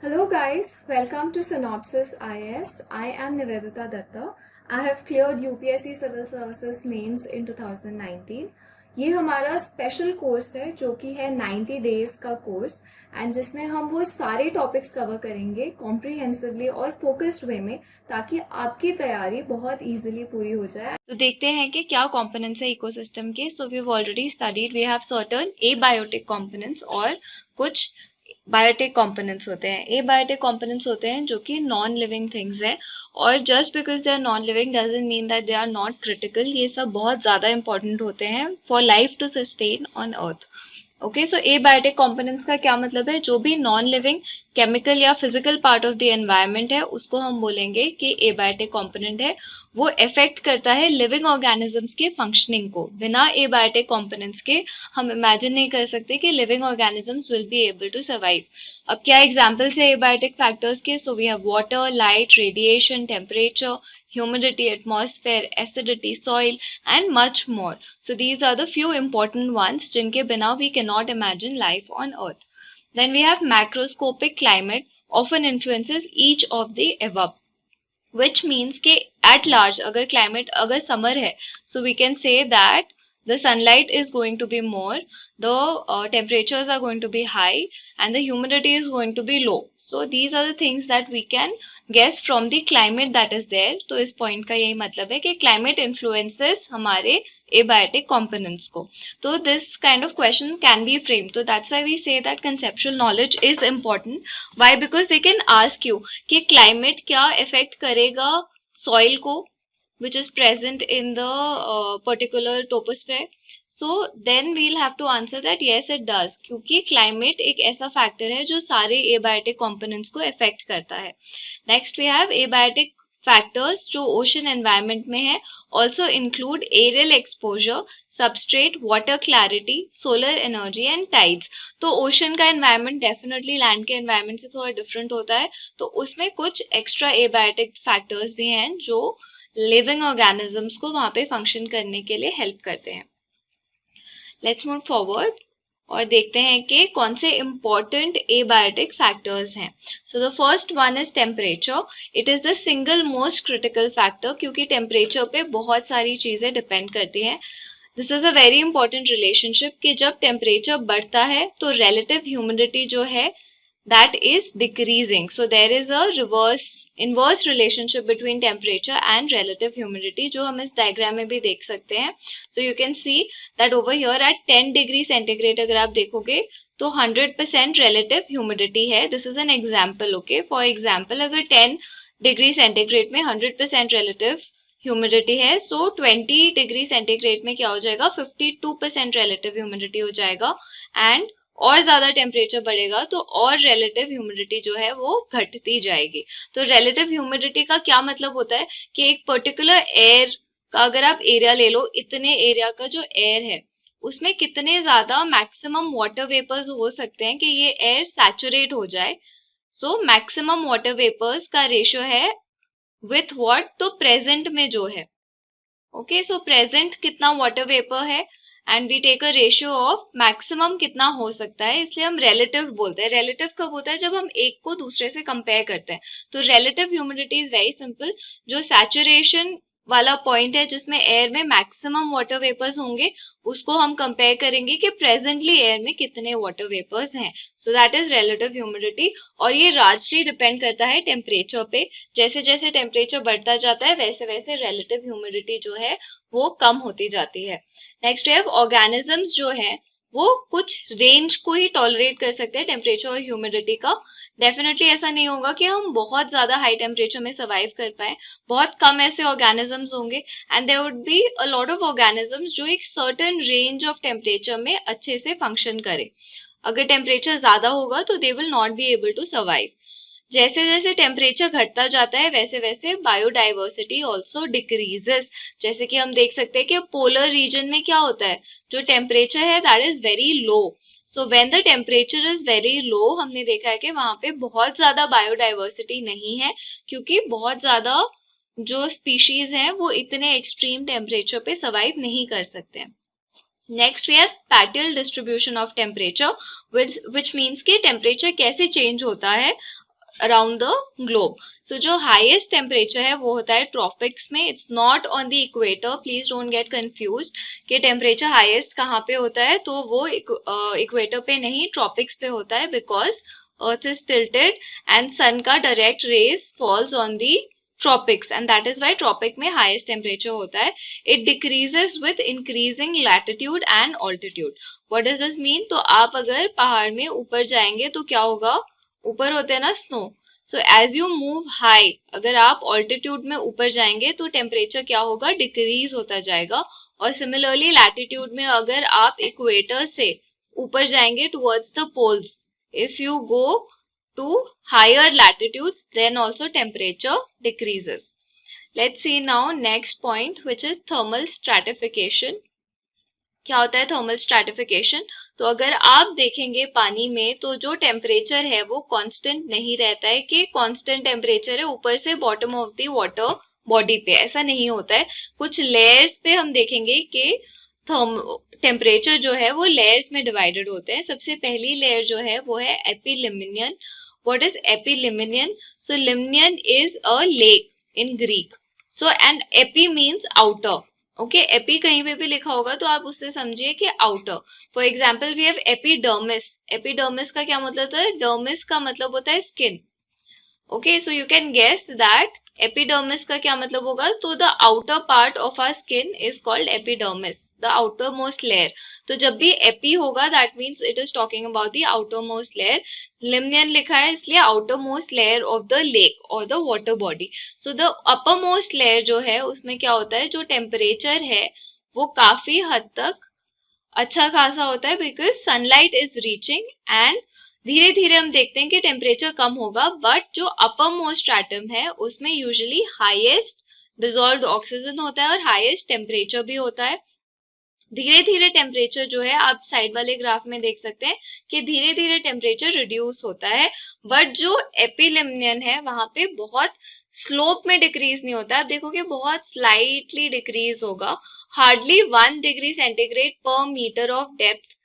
Hello guys, welcome to Synopsis IS. I am Nivedita Datta. I have cleared UPSC Civil Services Mains in 2019. ये हमारा special course है जो कि है 90 days का कोर्स एंड जिसमें हम वो सारे टॉपिक्स कवर करेंगे कॉम्प्रिहेंसिवली और फोकस्ड वे में ताकि आपकी तैयारी बहुत इजीली पूरी हो जाए। तो देखते हैं कि क्या कंपोनेंट्स है इकोसिस्टम के। So we have already studied, we have certain abiotic components और कुछ बायोटिक कंपोनेंट्स होते हैं। एबायोटिक कंपोनेंट्स होते हैं जो कि नॉन लिविंग थिंग्स हैं, और just because they are non living doesn't mean that they are not critical. ये सब बहुत ज़्यादा इंपॉर्टेंट होते हैं for life to sustain on earth. Okay, so abiotic components का क्या मतलब है? जो भी नॉन लिविंग केमिकल या physical part of the environment है उसको हम बोलेंगे कि एबायोटिक कंपोनेंट है। वो अफेक्ट करता है लिविंग ऑर्गेनिजम्स के फंक्शनिंग को। बिना एबायोटिक कंपोनेंट्स के हम इमेजिन नहीं कर सकते कि living organisms will be able to survive. अब क्या एग्जांपल्स है एबायोटिक फैक्टर्स के? So we have water, light, radiation, temperature, humidity, atmosphere, acidity, soil, and much more. So these are the few important ones जिनके बिना we cannot imagine life on Earth. Then we have macroscopic climate often influences each of the above, which means कि at large अगर climate अगर summer है, so we can say that the sunlight is going to be more, the temperatures are going to be high, and the humidity is going to be low. So these are the things that we can guess from the climate that is there. तो इस point का यही मतलब है कि climate influences हमारे abiotic components को. So this kind of question can be framed. So that's why we say that conceptual knowledge is important. Why? Because they can ask you कि climate क्या affect करेगा soil को, which is present in the particular toposphere. So then we'll have to answer that yes it does, क्योंकि climate एक ऐसा factor है जो सारे abiotic components को affect करता है. Next we have abiotic factors जो ocean environment में है, also include aerial exposure, substrate, water clarity, solar energy and tides. तो ocean का environment definitely land के environment से थोड़ा different होता है, तो उसमें कुछ extra abiotic factors भी हैं जो living organisms को वहाँ पे function करने के लिए help करते हैं. Let's move forward और देखते हैं कि कौन से important abiotic factors हैं. So the first one is temperature. It is the single most critical factor क्योंकि temperature पे बहुत सारी चीजें depend करती हैं. This is a very important relationship कि जब temperature बढ़ता है तो relative humidity जो है that is decreasing. So there is a inverse relationship between temperature and relative humidity जो हम इस diagram में भी देख सकते हैं. So you can see that over here at 10 degree centigrade अगर आप देखोगे तो 100% relative humidity है. This is an example. Okay, for example अगर 10 degree centigrade में 100% relative ह्यूमिडिटी है, सो 20 डिग्री सेंटीग्रेड में क्या हो जाएगा? 52% रिलेटिव ह्यूमिडिटी हो जाएगा. एंड और ज्यादा टेम्परेचर बढ़ेगा तो और रिलेटिव ह्यूमिडिटी जो है वो घटती जाएगी. तो रिलेटिव ह्यूमिडिटी का क्या मतलब होता है कि एक पर्टिकुलर एयर का अगर आप एरिया ले लो, इतने एरिया का जो एयर है उसमें कितने ज्यादा मैक्सिमम वाटर वेपर्स हो सकते हैं कि ये एयर सैचुरेट हो जाए. सो मैक्सिमम वाटर वेपर्स का रेशियो है विथ व्हाट? तो प्रेजेंट में जो है. ओके, सो प्रेजेंट कितना वाटर वेपर है and we take a ratio of maximum कितना हो सकता है, इसलिए हम रिलेटिव बोलते हैं. रिलेटिव कब होता है? जब हम एक को दूसरे से कंपेयर करते हैं. तो relative humidity is very simple. जो सैचुरेशन वाला पॉइंट है जिसमें एयर में मैक्सिमम वाटर वेपर्स होंगे उसको हम कंपेयर करेंगे कि प्रेजेंटली एयर में कितने वाटर वेपर्स हैं. So that is relative humidity. और ये लार्जली डिपेंड करता है टेम्परेचर पे. जैसे जैसे टेम्परेचर बढ़ता जाता है वैसे वैसे रिलेटिव ह्यूमिडिटी जो है वो कम होती जाती है. नेक्स्ट है ऑर्गेनिजम्स जो है वो कुछ रेंज को ही टॉलरेट कर सकते हैं टेम्परेचर और ह्यूमिडिटी का. डेफिनेटली ऐसा नहीं होगा कि हम बहुत ज्यादा हाई टेम्परेचर में सर्वाइव कर पाए. बहुत कम ऐसे ऑर्गेनिजम्स होंगे and there would be a lot of organisms जो एक सर्टेन रेंज ऑफ टेम्परेचर में अच्छे से फंक्शन करे. अगर टेम्परेचर ज्यादा होगा तो they will not be able to survive. जैसे जैसे टेम्परेचर घटता जाता है वैसे वैसे बायोडाइवर्सिटी ऑल्सो डिक्रीजेस. जैसे कि हम देख सकते हैं कि पोलर रीजन में क्या होता है, जो टेम्परेचर है that is very low. So when the temperature is very low हमने देखा है कि वहां पे बहुत ज्यादा बायोडाइवर्सिटी नहीं है क्योंकि बहुत ज्यादा जो स्पीशीज हैं वो इतने एक्सट्रीम टेम्परेचर पे सर्वाइव नहीं कर सकते हैं. Next we have spatial distribution of temperature, which means कि टेम्परेचर कैसे चेंज होता है अराउंड द ग्लोब। सो जो हाईएस्ट टेम्परेचर है वो होता है ट्रॉपिक्स में, it's not on the equator, please don't get confuse कि टेम्परेचर हाईएस्ट कहाँ पे होता है, तो वो इक्वेटर पे नहीं, ट्रॉपिक्स पे होता है, because earth is tilted and sun का direct rays falls on the tropics and that is why tropic में highest temperature होता है. It decreases with increasing latitude and altitude. What does this mean? तो आप अगर पहाड़ में ऊपर जाएंगे तो क्या होगा, ऊपर होते हैं ना snow, so as you move high, अगर आप ऑल्टीट्यूड में ऊपर जाएंगे तो टेम्परेचर क्या होगा, डिक्रीज होता जाएगा. और सिमिलरली लैटिट्यूड में अगर आप इक्वेटर से ऊपर जाएंगे towards the poles, if you go to higher latitudes then also temperature decreases. Let's see now next point, which is thermal stratification. क्या होता है थर्मल स्ट्रैटिफिकेशन? तो अगर आप देखेंगे पानी में तो जो टेम्परेचर है वो कांस्टेंट नहीं रहता है कि कांस्टेंट टेम्परेचर है ऊपर से bottom of the water body पे, ऐसा नहीं होता है. कुछ लेयर्स पे हम देखेंगे कि टेम्परेचर जो है वो लेयर्स में डिवाइडेड होते हैं. सबसे पहली लेयर जो है वो है epilimnion. What is epilimnion? So limnion is a lake in Greek. So and epi means outer. Okay, epi कहीं पे भी लिखा होगा तो आप उससे समझिए कि outer. For example we have epidermis. Epidermis का क्या मतलब होता है? डर्मिस का मतलब होता है skin. Okay, so you can guess that epidermis का क्या मतलब होगा. तो the outer part of our skin is called epidermis, the outermost layer. तो जब भी एपी होगा that means it is talking about the outermost layer. Limnion लिखा है इसलिए outermost layer of the lake और the water body. So the uppermost layer जो है उसमें क्या होता है, जो टेम्परेचर है वो काफी हद तक अच्छा खासा होता है, because sunlight is reaching and धीरे धीरे हम देखते हैं कि टेम्परेचर कम होगा. बट जो अपर मोस्ट एटम है उसमें यूजुअली हाईएस्ट डिसॉल्व्ड ऑक्सीजन होता है और हाईएस्ट टेम्परेचर भी होता है. धीरे धीरे टेम्परेचर जो है आप साइड वाले ग्राफ में देख सकते हैं कि धीरे धीरे टेम्परेचर रिड्यूस होता है. बट जो एपिलिमिनियन है वहां पे बहुत स्लोप में डिक्रीज नहीं होता. आप देखोगे बहुत स्लाइटली डिक्रीज होगा, हार्डली 1 डिग्री सेंटीग्रेड पर मीटर ऑफ डेप्थ,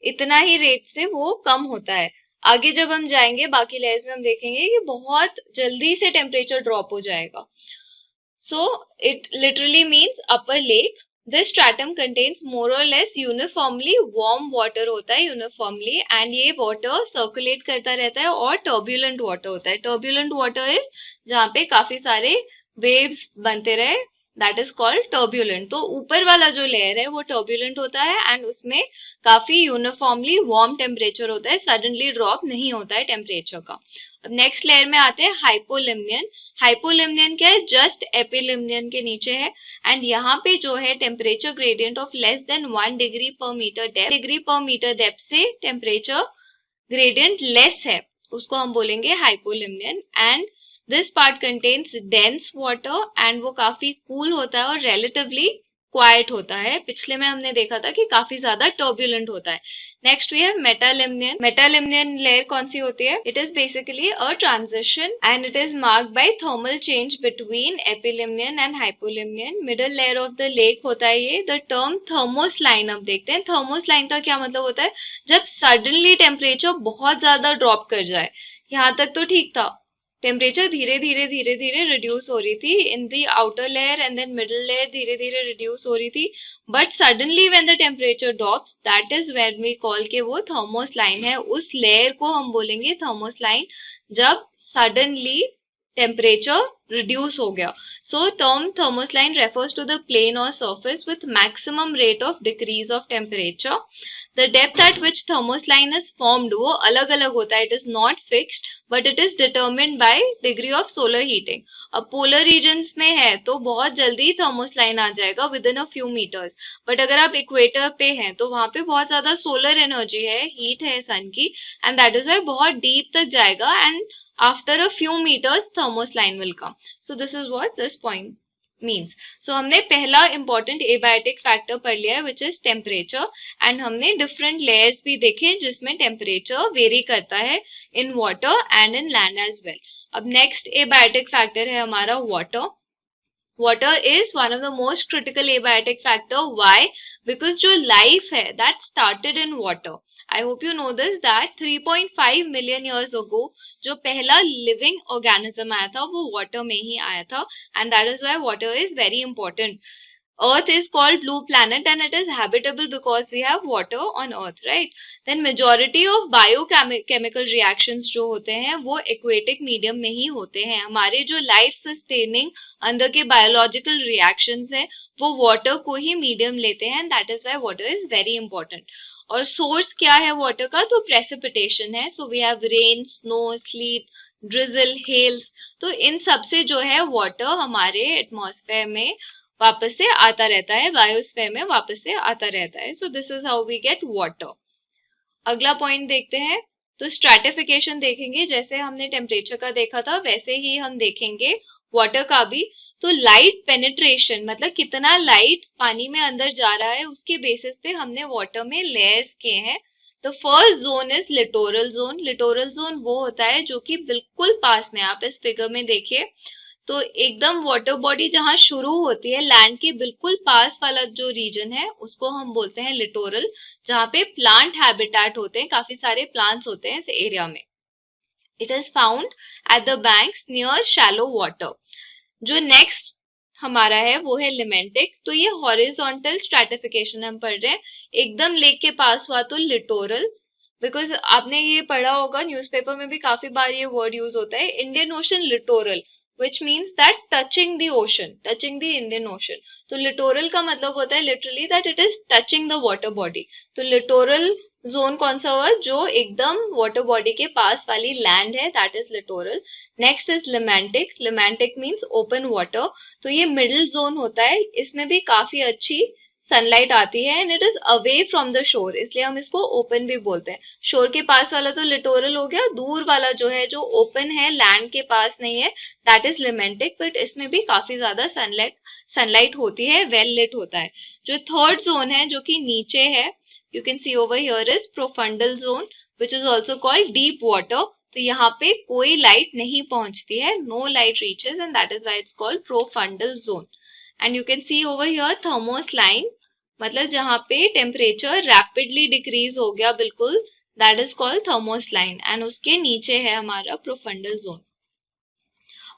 इतना ही रेट से वो कम होता है. आगे जब हम जाएंगे बाकी लेयर्स में हम देखेंगे कि बहुत जल्दी से टेम्परेचर ड्रॉप हो जाएगा. So it literally means upper lake. This stratum contains मोर और लेस यूनिफॉर्मली वार्म वाटर होता है, यूनिफॉर्मली, एंड ये वाटर सर्कुलेट करता रहता है और टर्ब्यूलेंट वाटर होता है. टर्ब्यूलेंट वाटर इज जहाँ पे काफी सारे वेव्स बनते रहे, दैट इज कॉल्ड टर्ब्यूलेंट. तो ऊपर वाला जो लेयर है वो टर्ब्यूलेंट होता है एंड उसमें काफी यूनिफॉर्मली वार्म टेम्परेचर होता है, सडनली ड्रॉप नहीं होता है टेम्परेचर का. अब नेक्स्ट लेयर में आते हैं हाइपोलिमिनियन. हाइपोलिमिनियन क्या है? जस्ट एपिलिमिनियन के नीचे है एंड यहाँ पे जो है temperature gradient of less than 1 degree per metre depth से टेम्परेचर ग्रेडियंट लेस है, उसको हम बोलेंगे hypolimnion. And this part contains dense water and वो काफी कूल होता है और रिलेटिवली क्वाइट होता है. पिछले में हमने देखा था कि काफी ज्यादा टर्ब्यूलेंट होता है. Next we have metalimnion. Metalimnion layer कौन सी होती है? It is basically a transition and it is marked by thermal change between epilimnion and hypolimnion. Middle layer of the lake होता है ये. द टर्म थर्मोस्लाइन अब देखते हैं. थर्मोस्लाइन का क्या मतलब होता है? जब सडनली टेम्परेचर बहुत ज्यादा ड्रॉप कर जाए. यहाँ तक तो ठीक था, टेम्परेचर धीरे धीरे रिड्यूस हो रही थी in the outer layer and then middle layer धीरे धीरे रिड्यूस हो रही थी. But suddenly when the temperature drops that is when we call के वो थर्मोस्लाइन है. उस लेयर को हम बोलेंगे थर्मोस्लाइन जब सडनली टेम्परेचर रिड्यूस हो गया. So term thermocline refers to the plane और surface with maximum rate of decrease of temperature. The depth at which thermosline is formed वो अलग अलग होता है. It is not fixed but it is determined by degree of solar heating. अब polar regions में है तो बहुत जल्दी थर्मोस्लाइन आ जाएगा within a few meters. But अगर आप इक्वेटर पे हैं तो वहां पे बहुत ज्यादा सोलर एनर्जी है, हीट है सन की, एंड दैट इज वाई बहुत डीप तक जाएगा and after a few meters thermocline will come. So this is what this point means. So हमने पहला इंपॉर्टेंट एबायोटिक फैक्टर पढ़ लिया है विच इज टेम्परेचर. एंड हमने डिफरेंट लेयर्स भी देखे जिसमें टेम्परेचर वेरी करता है in water and in land as well. अब नेक्स्ट एबायोटिक फैक्टर है हमारा water. Water is one of the most critical abiotic factor. Why? Because जो life है that started in water. I hope you know this that 3.5 million years ago जो पहला living organism आया था वो water में ही आया था, and that is why water is very important. Earth is called blue planet and it is habitable because we have water on Earth, right? Then majority of biochemical reactions जो होते हैं वो aquatic medium में ही होते हैं. हमारे जो life sustaining अंदर के biological reactions हैं वो water को ही medium लेते हैं, and that is why water is very important. और source क्या है water का? तो precipitation है. So we have rain, snow, sleet, drizzle, hails. तो इन सब से जो है water हमारे atmosphere में वापस से आता रहता है, बायोस्फीयर में वापस से आता रहता है. So this is how we get water. अगला पॉइंट देखते हैं. तो स्ट्रैटिफिकेशन देखेंगे, जैसे हमने टेम्परेचर का देखा था वैसे ही हम देखेंगे वाटर का भी. तो लाइट पेनिट्रेशन मतलब कितना लाइट पानी में अंदर जा रहा है उसके बेसिस पे हमने वाटर में लेयर्स किए हैं. The first zone is littoral zone. Littoral zone वो होता है जो कि बिल्कुल पास में, आप इस फिगर में देखिए तो एकदम वाटर बॉडी जहां शुरू होती है लैंड के बिल्कुल पास वाला जो रीजन है उसको हम बोलते हैं लिटोरल, जहां पे प्लांट हैबिटेट होते हैं, काफी सारे प्लांट्स होते हैं इस एरिया में. It is found at the banks near shallow water. जो नेक्स्ट हमारा है वो है लिमेंटिक. तो ये हॉरिजॉन्टल स्ट्रैटिफिकेशन हम पढ़ रहे हैं. एकदम लेक के पास हुआ तो लिटोरल, बिकॉज आपने ये पढ़ा होगा न्यूज़पेपर में भी काफी बार ये वर्ड यूज होता है, Indian ocean littoral, which means that touching the ocean, touching the Indian Ocean. तो littoral का मतलब होता है literally that it is touching the water body. तो littoral zone कौन सा हुआ? जो एकदम water body के पास वाली land है, that is littoral. Next is limantic. Limantic means open water. तो ये middle zone होता है, इसमें भी काफी अच्छी सनलाइट आती है and it is away from the shore, इसलिए हम इसको ओपन भी बोलते हैं. शोर के पास वाला तो लिटोरल हो गया, दूर वाला जो है जो ओपन है लैंड के पास नहीं है दैट इज लिमेंटिक. बट इसमें भी काफी ज्यादा सनलाइट होती है, वेल लिट होता है. जो थर्ड जोन है जो कि नीचे है, you can see over here is profundal zone which is also called deep water. तो यहाँ पे कोई लाइट नहीं पहुंचती है, no light reaches and that is why it's called profundal zone. And you can see over here thermos मतलब जहां पे टेम्परेचर रैपिडली डिक्रीज हो गया बिल्कुल, that is called thermos line, and उसके नीचे है हमारा प्रोफंडल जोन.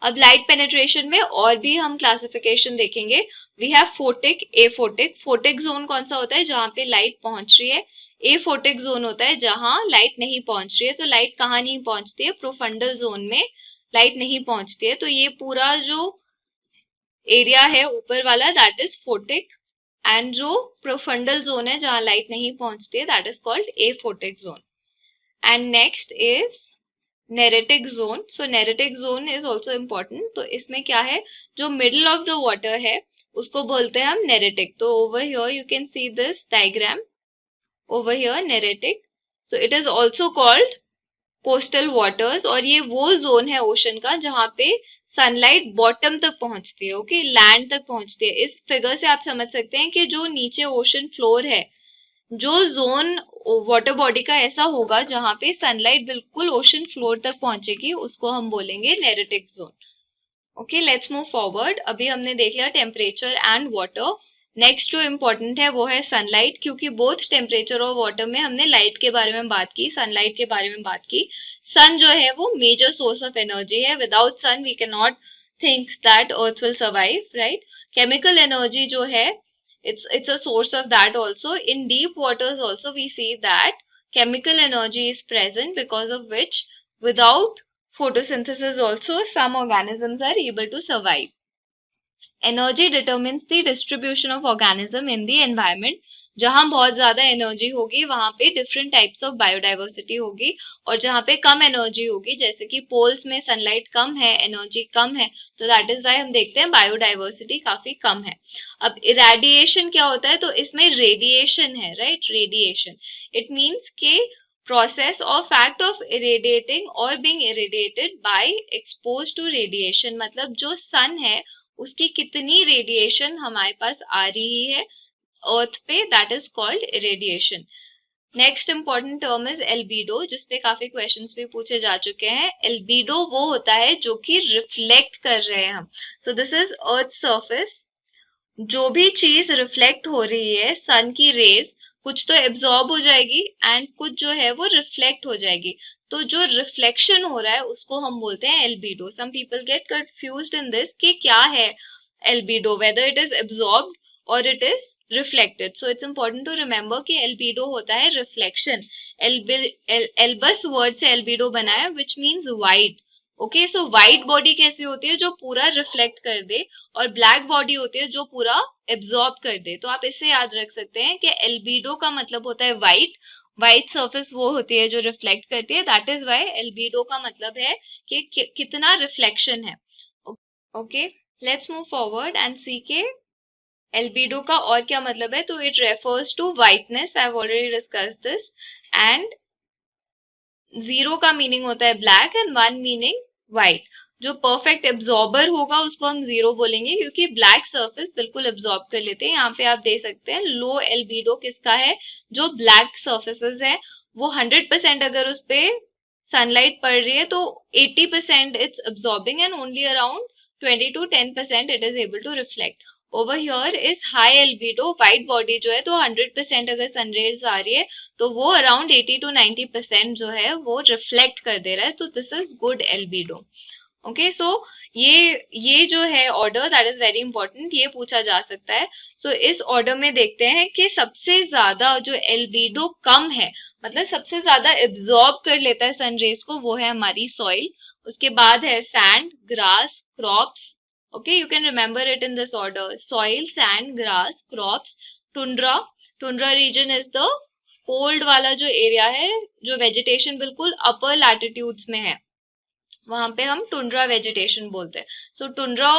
अब लाइट पेनिट्रेशन में और भी हम क्लासिफिकेशन देखेंगे. We have photic, aphotic. Photic zone कौन सा होता है? जहां पे लाइट पहुंच रही है. एफोटिक जोन होता है जहां लाइट नहीं पहुंच रही है. तो लाइट कहाँ नहीं पहुंचती है? प्रोफंडल जोन में लाइट नहीं पहुंचती है. तो ये पूरा जो एरिया है ऊपर वाला दैट इज फोटिक, एंड जो प्रोफंडल जोन है जहां लाइट नहीं पहुंचती है that is called aphotic zone. And next is neritic zone. So neritic zone is also important. तो इसमें क्या है? जो मिडल ऑफ द वाटर है उसको बोलते हैं हम नेरेटिक. तो over here you can see this diagram over here, neritic. So it is also called coastal waters, और ये वो जोन है ओशन का जहां पे सनलाइट बॉटम तक पहुंचती है, ओके, लैंड तक पहुंचती है. इस फिगर से आप समझ सकते हैं कि जो नीचे ओशन फ्लोर है, जो जोन वाटर बॉडी का ऐसा होगा जहां पे सनलाइट बिल्कुल ओशन फ्लोर तक पहुंचेगी उसको हम बोलेंगे neritic zone. Okay, let's move forward. अभी हमने देख लिया टेम्परेचर एंड वाटर. नेक्स्ट जो इम्पोर्टेंट है वो है सनलाइट, क्योंकि बोथ टेम्परेचर और वाटर में हमने लाइट के बारे में बात की, सनलाइट के बारे में बात की. सन जो है वो मेजर सोर्स ऑफ एनर्जी है. Without sun we can not think that earth will survive, right. Chemical energy जो है it's a source of that also. In deep waters also we see that chemical energy is present, because of which without photosynthesis also some organisms are able to survive. Energy determines the distribution of organism in the environment. जहां बहुत ज्यादा energy होगी वहां पे different types of biodiversity होगी, और जहां पे कम एनर्जी होगी, जैसे कि पोल्स में सनलाइट कम है, एनर्जी कम है, तो दैट इज व्हाई हम देखते हैं बायोडाइवर्सिटी काफी कम है. अब इरेडिएशन क्या होता है? तो इसमें रेडिएशन है, राइट, रेडिएशन. इट मीन्स के process or fact of irradiating or being irradiated by exposed to radiation. मतलब जो सन है उसकी कितनी रेडिएशन हमारे पास आ रही है अर्थ पे, that is called irradiation. Next important term is albedo, जिसपे काफी क्वेश्चंस भी पूछे जा चुके हैं. एल्बीडो वो होता है जो कि रिफ्लेक्ट कर रहे हैं हम. सो दिस इज अर्थ सरफेस. जो भी चीज रिफ्लेक्ट हो रही है सन की रेज, कुछ तो एब्जॉर्ब हो जाएगी एंड कुछ जो है वो रिफ्लेक्ट हो जाएगी। तो जो रिफ्लेक्शन हो रहा है उसको हम बोलते हैं albedo. Some people get confused in this कि क्या है albedo, whether it is absorbed और it is reflected. So it's important to remember कि एल्बिडो होता है रिफ्लेक्शन। एल्बस वर्ड से एल्बिडो बना है which means white. Okay, so white body कैसी होती है, जो पूरा रिफ्लेक्ट कर दे, और ब्लैक बॉडी होती है जो पूरा एब्जॉर्ब कर दे। तो आप इससे याद रख सकते हैं कि एल्बिडो का मतलब होता है व्हाइट। व्हाइट सरफेस वो होती है जो रिफ्लेक्ट करती है, दैट इज व्हाई एल्बिडो का मतलब है कि कितना रिफ्लेक्शन है। Okay, let's move forward and see के एल्बिडो का और क्या मतलब है। तो it refers to whiteness, I have already discussed this. And 0 का मीनिंग होता है ब्लैक एंड 1 मीनिंग व्हाइट। जो परफेक्ट एब्जॉर्बर होगा उसको हम 0 बोलेंगे, क्योंकि ब्लैक सरफेस बिल्कुल एब्जॉर्ब कर लेते हैं। यहाँ पे आप देख सकते हैं लो एल्बिडो किसका है, जो ब्लैक सर्फेसेस है वो 100% अगर उस पे सनलाइट पड़ रही है तो 80% it's absorbing and only around 20 to 10% it is able to reflect. Over here is high albedo, white body जो है तो 100% अगर सनरेज आ रही है तो वो अराउंड 80 to 90% जो है वो रिफ्लेक्ट कर दे रहा है। तो this is good albedo. Okay, so ये जो है order that is very important, ये पूछा जा सकता है। सो इस ऑर्डर में देखते हैं कि सबसे ज्यादा जो एल्बिडो कम है, मतलब सबसे ज्यादा एब्जॉर्ब कर लेता है सनरेज को, वो है हमारी सॉइल। उसके बाद है sand, grass, crops. Okay, you can remember it in this order: soil, sand, grass, crops, tundra. Tundra region is the cold वाला जो एरिया है, जो वेजिटेशन बिल्कुल अपर लैटिट्यूड्स में है, वहां पे हम टुंड्रा वेजिटेशन बोलते हैं। So tundra,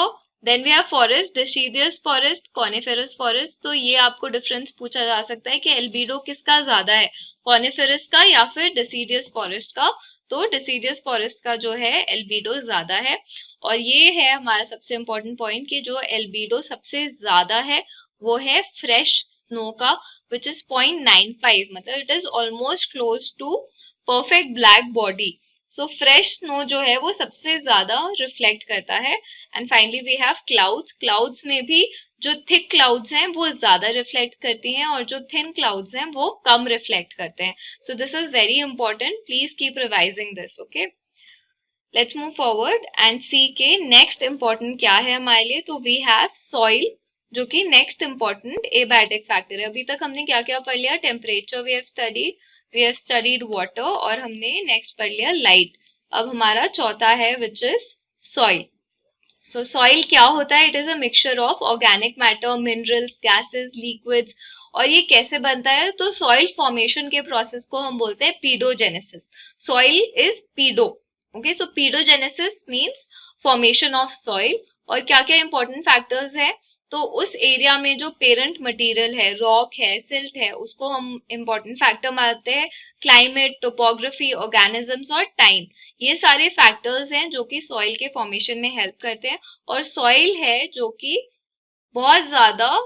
then we have forest, deciduous forest, coniferous forest. तो ये आपको डिफरेंस पूछा जा सकता है कि एल्बिडो किसका ज्यादा है, कॉनिफेरस का या फिर डिसीडियस फॉरेस्ट का। तो डिसीडियस फॉरेस्ट का जो है एल्बिडो ज्यादा है। और ये है हमारा सबसे इंपॉर्टेंट पॉइंट कि जो एल्बिडो सबसे ज्यादा है वो है फ्रेश स्नो का, विच इज 0.95, मतलब it is almost close to perfect black body. So fresh snow जो है वो सबसे ज्यादा रिफ्लेक्ट करता है। And finally we have clouds. Clouds में भी जो थिक क्लाउड्स हैं वो ज्यादा रिफ्लेक्ट करती हैं, और जो थिन क्लाउड्स हैं वो कम रिफ्लेक्ट करते हैं। So this is very important, please keep revising this. Okay, let's move forward and see के नेक्स्ट इंपॉर्टेंट क्या है हमारे लिए। तो वी हैव सॉइल, जो कि नेक्स्ट इंपॉर्टेंट एबायोटिक फैक्टर है। अभी तक हमने क्या क्या पढ़ लिया, temperature we have studied water, और हमने नेक्स्ट पढ़ लिया लाइट। अब हमारा चौथा है which is soil. So soil क्या होता है, it is a mixture of organic matter, minerals, gases, liquids. और ये कैसे बनता है, तो सॉइल फॉर्मेशन के प्रोसेस को हम बोलते हैं paedogenesis. Soil is पीडो। Okay, so paedogenesis means formation of soil. और क्या क्या इंपॉर्टेंट फैक्टर्स है, तो उस एरिया में जो पेरेंट मटेरियल है, रॉक है, सिल्ट है, उसको हम इंपॉर्टेंट फैक्टर मानते हैं। क्लाइमेट, टोपोग्राफी, ऑर्गेनिजम्स और टाइम, ये सारे फैक्टर्स हैं जो कि सॉइल के फॉर्मेशन में हेल्प करते हैं। और सॉइल है जो कि बहुत ज्यादा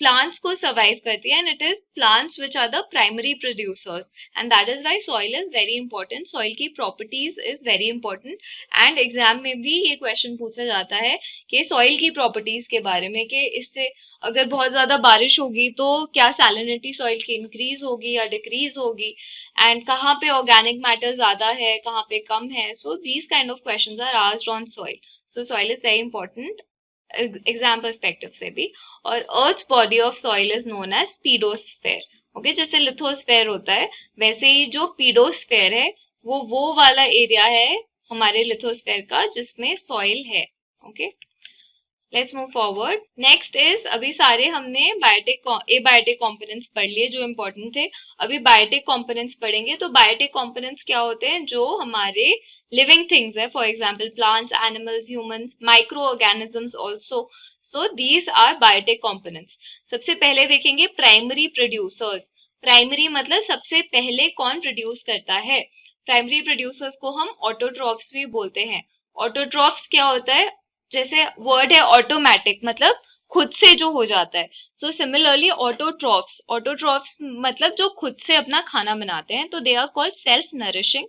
plants को survive करती है, and it is plants which are the primary producers, and that is why soil is very important. soil की properties is very important, and exam में भी ये question पूछा जाता है कि soil की properties के बारे में, कि इससे अगर बहुत ज्यादा बारिश होगी तो क्या salinity soil की increase होगी या decrease होगी, and कहाँ पे organic matter ज्यादा है, कहाँ पे कम है। so these kind of questions are asked on soil. so soil is very important exam perspective से भी। और earth body of soil is known as pedosphere. Okay, जैसे लिथोस्फेयर होता है वैसे ही जो पीडोस्फेयर है वो वाला एरिया है हमारे लिथोस्फेयर का जिसमें सॉइल है। Okay, let's move forward. Next is, अभी सारे हमने एबायोटिक कंपोनेंट्स पढ़ लिए जो इंपॉर्टेंट थे। अभी बायोटिक कंपोनेंट्स पढ़ेंगे। तो बायोटिक कंपोनेंट्स क्या होते हैं, जो हमारे लिविंग थिंग्स है, for example plants, animals, humans, micro organisms also. So these are biotic components. सबसे पहले देखेंगे प्राइमरी प्रोड्यूसर्स। प्राइमरी मतलब सबसे पहले कौन प्रोड्यूस करता है। प्राइमरी प्रोड्यूसर्स को हम ऑटोट्रॉफ्स भी बोलते हैं। ऑटोट्रॉफ्स क्या होता है, जैसे वर्ड है ऑटोमेटिक, मतलब खुद से जो हो जाता है। सो सिमिलरली ऑटोट्रॉफ्स मतलब जो खुद से अपना खाना बनाते हैं, तो they are called self nourishing.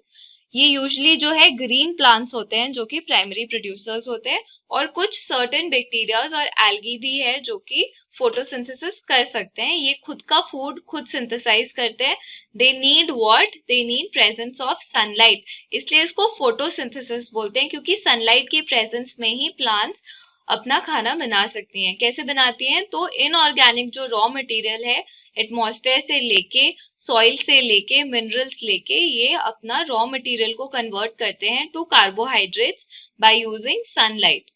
ये यूजुअली जो है ग्रीन प्लांट्स होते हैं जो कि प्राइमरी प्रोड्यूसर्स होते हैं, और कुछ सर्टेन बैक्टीरियाज और एल्गी भी है जो कि फोटोसिंथेसिस कर सकते हैं। ये खुद का फूड खुद सिंथेसाइज करते हैं। They need what, they need presence of sunlight, इसलिए इसको फोटोसिंथेसिस बोलते हैं, क्योंकि सनलाइट के प्रेजेंस में ही प्लांट्स अपना खाना बना सकती हैं। कैसे बनाती हैं? तो इनऑर्गेनिक जो रॉ मटेरियल है, एटमॉस्फेयर से लेके, सॉइल से लेके, मिनरल्स लेके, ये अपना रॉ मटेरियल को कन्वर्ट करते हैं to carbohydrates by using sunlight.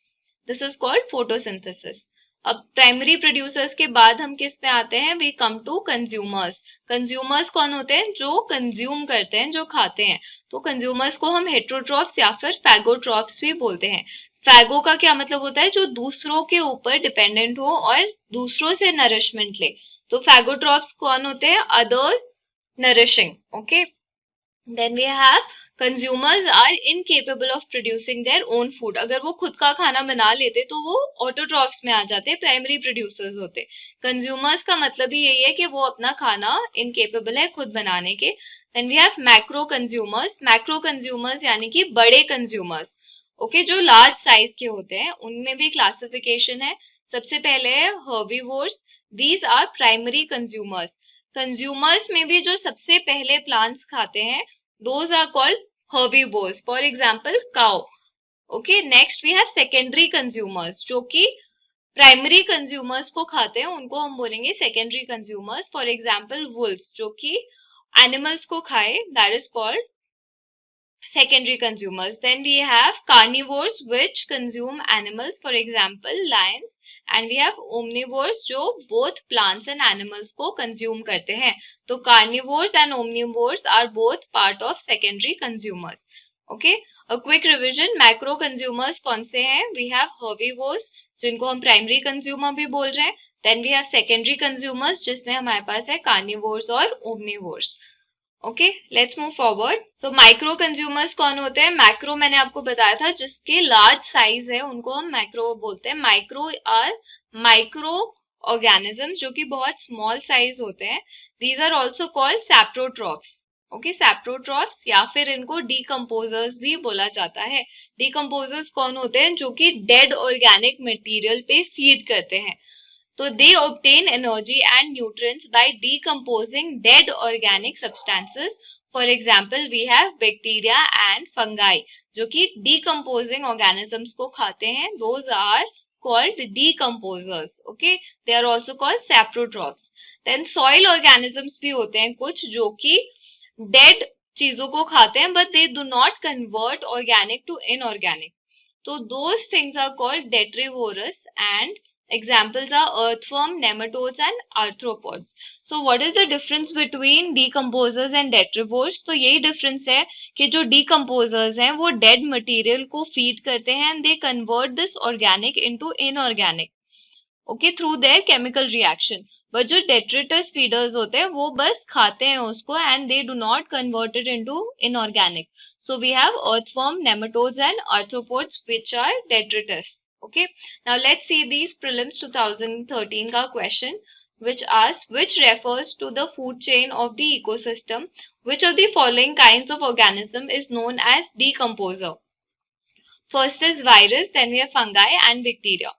This is called photosynthesis. अब प्राइमरी प्रोड्यूसर्स के बाद हम किस पे आते हैं? We come to consumers. Consumers कौन होते हैं? जो कंज्यूम करते हैं, जो खाते हैं। तो कंज्यूमर्स को हम हेट्रोट्रॉफ्स या फिर फैगोट्रॉफ्स भी बोलते हैं। फैगो का क्या मतलब होता है? जो दूसरों के ऊपर डिपेंडेंट हो और दूसरों से नरिशमेंट ले। तो फैगोट्रॉफ्स कौन होते हैं? Other nourishing. Okay, then we have consumers are incapable of producing their own food. अगर वो खुद का खाना बना लेते तो वो ऑटोट्रॉफ्स में आ जाते, प्राइमरी प्रोड्यूसर्स होते। कंज्यूमर्स का मतलब ही यही है कि वो अपना खाना इनकेपेबल है खुद बनाने के। Then we have macro consumers. Macro consumers यानी कि बड़े कंज्यूमर्स, ओके, जो लार्ज साइज के होते हैं। उनमें भी क्लासिफिकेशन है। सबसे पहले है herbivores. These are primary consumers. Consumers में भी जो सबसे पहले प्लांट्स खाते हैं, those are called herbivores, for example cow. Okay, next we have secondary consumers, जो कि प्राइमरी कंज्यूमर्स को खाते हैं, उनको हम बोलेंगे secondary consumers. For example wolf, जो कि एनिमल्स को खाए, that is called secondary consumers. Then we have carnivores which consume animals, for example lions, and we have omnivores जो both plants and animals को consume करते हैं। तो carnivores and omnivores are both part of secondary consumers. Okay, a quick revision, macro consumers कौन से हैं? We have herbivores जिनको हम primary consumer भी बोल रहे हैं। Then we have secondary consumers जिसमें हमारे पास है carnivores और omnivores. Okay, let's move forward. तो माइक्रो कंज्यूमर्स कौन होते हैं? मैक्रो मैंने आपको बताया था, जिसके लार्ज साइज है उनको हम मैक्रो बोलते हैं। माइक्रो आर माइक्रो ऑर्गेनिज्म जो कि बहुत स्मॉल साइज होते हैं। These are also called saprotrophs. Okay, saprotrophs या फिर इनको डीकम्पोजर्स भी बोला जाता है। डीकम्पोजर्स कौन होते हैं? जो कि डेड ऑर्गेनिक मटेरियल पे फीड करते हैं। So they obtain energy and nutrients by decomposing dead organic substances. For example, we have bacteria and fungi जो कि decomposing organisms को खाते हैं. Those are called decomposers. Okay, they are also called saprotrophs. Then soil organisms भी होते हैं कुछ जो कि dead चीजों को खाते हैं, but they do not convert organic to inorganic. So those things are called detrivorous, and examples are earthworm, nematodes and arthropods. So what is the difference between decomposers and detrivores? तो यही difference है कि जो decomposers हैं वो dead material को feed करते हैं and they convert this organic into inorganic, okay, through their chemical reaction. But जो detritus feeders होते हैं वो बस खाते हैं उसको and they do not convert it into inorganic. So we have earthworm, nematodes and arthropods which are detritus. Okay, now let's see these prelims 2013 ka question which asks which refers to the food chain of the ecosystem. Which of the following kinds of organism is known as decomposer? First is virus, then we have fungi and bacteria.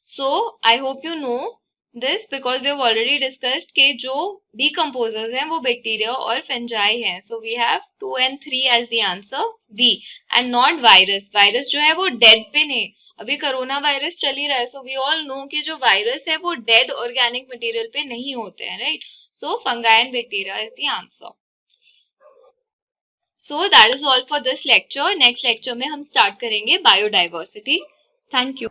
So I hope you know this because we have already discussed कि जो decomposers हैं वो bacteria और fungi हैं. So we have 2 and 3 as the answer B and not virus. Virus जो है वो dead पे नहीं, अभी कोरोना वायरस चल ही रहा है. So we all know कि जो वायरस है वो dead organic material पे नहीं होते हैं, right? So fungi and bacteria is the answer. So that is all for this lecture. Next lecture में हम start करेंगे biodiversity. Thank you.